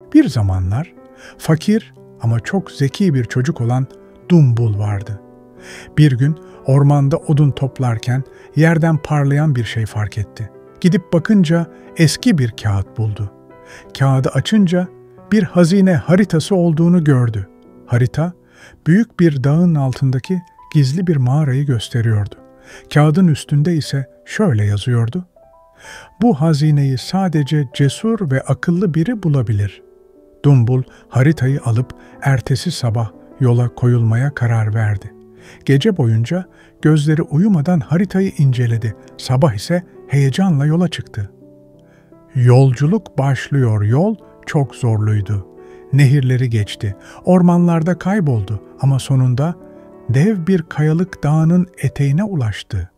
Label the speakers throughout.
Speaker 1: Bir zamanlar fakir ama çok zeki bir çocuk olan Dumbul vardı. Bir gün ormanda odun toplarken yerden parlayan bir şey fark etti. Gidip bakınca eski bir kağıt buldu. Kağıdı açınca bir hazine haritası olduğunu gördü. Harita, büyük bir dağın altındaki gizli bir mağarayı gösteriyordu. Kağıdın üstünde ise şöyle yazıyordu: "Bu hazineyi sadece cesur ve akıllı biri bulabilir." Dumbul haritayı alıp ertesi sabah yola koyulmaya karar verdi. Gece boyunca gözleri uyumadan haritayı inceledi. Sabah ise heyecanla yola çıktı. Yolculuk başlıyor. Yol çok zorluydu. Nehirleri geçti. Ormanlarda kayboldu ama sonunda dev bir kayalık dağının eteğine ulaştı.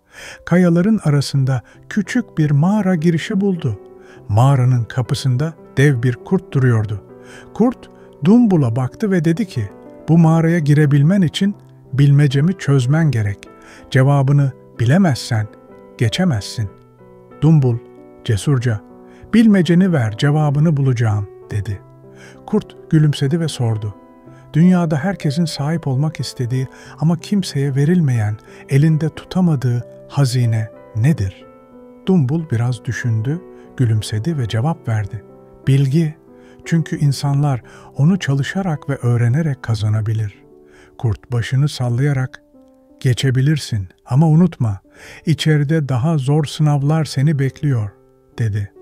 Speaker 1: Kayaların arasında küçük bir mağara girişi buldu. Mağaranın kapısında dev bir kurt duruyordu. Kurt Dumbul'a baktı ve dedi ki, "Bu mağaraya girebilmen için bilmecemi çözmen gerek. Cevabını bilemezsen geçemezsin." Dumbul cesurca, "Bilmeceni ver, cevabını bulacağım." dedi. Kurt gülümsedi ve sordu, "Dünyada herkesin sahip olmak istediği ama kimseye verilmeyen, elinde tutamadığı hazine nedir?" Dumbul biraz düşündü, gülümsedi ve cevap verdi. "Bilgi. Çünkü insanlar onu çalışarak ve öğrenerek kazanabilir." Kurt başını sallayarak, "Geçebilirsin ama unutma, içeride daha zor sınavlar seni bekliyor." dedi.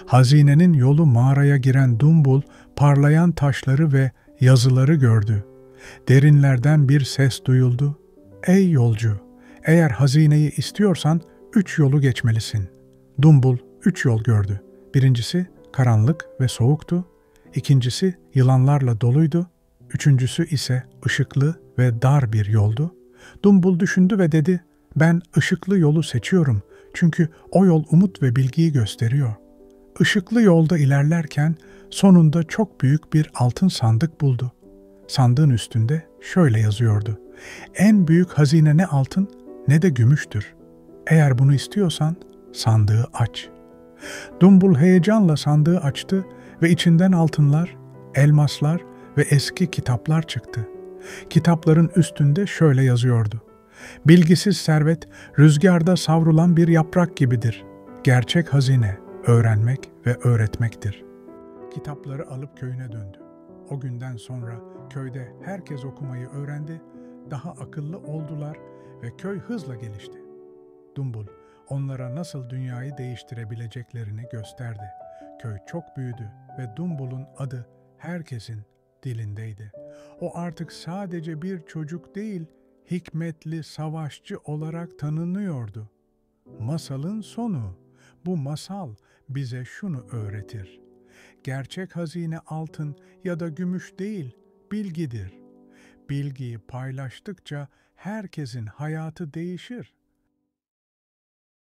Speaker 1: Hazinenin yolu mağaraya giren Dumbul, parlayan taşları ve yazıları gördü. Derinlerden bir ses duyuldu. "Ey yolcu, eğer hazineyi istiyorsan 3 yolu geçmelisin." Dumbul 3 yol gördü. Birincisi karanlık ve soğuktu. İkincisi yılanlarla doluydu. Üçüncüsü ise ışıklı ve dar bir yoldu. Dumbul düşündü ve dedi, "Ben ışıklı yolu seçiyorum çünkü o yol umut ve bilgiyi gösteriyor." Işıklı yolda ilerlerken sonunda çok büyük bir altın sandık buldu. Sandığın üstünde şöyle yazıyordu: "En büyük hazine ne altın ne de gümüştür. Eğer bunu istiyorsan sandığı aç." Dumbul heyecanla sandığı açtı ve içinden altınlar, elmaslar ve eski kitaplar çıktı. Kitapların üstünde şöyle yazıyordu: "Bilgisiz servet rüzgarda savrulan bir yaprak gibidir. Gerçek hazine öğrenmek ve öğretmektir." Kitapları alıp köyüne döndü. O günden sonra köyde herkes okumayı öğrendi, daha akıllı oldular ve köy hızla gelişti. Dumbul onlara nasıl dünyayı değiştirebileceklerini gösterdi. Köy çok büyüdü ve Dumbul'un adı herkesin dilindeydi. O artık sadece bir çocuk değil, hikmetli savaşçı olarak tanınıyordu. Masalın sonu. Bu masal bize şunu öğretir: gerçek hazine altın ya da gümüş değil, bilgidir. Bilgiyi paylaştıkça herkesin hayatı değişir.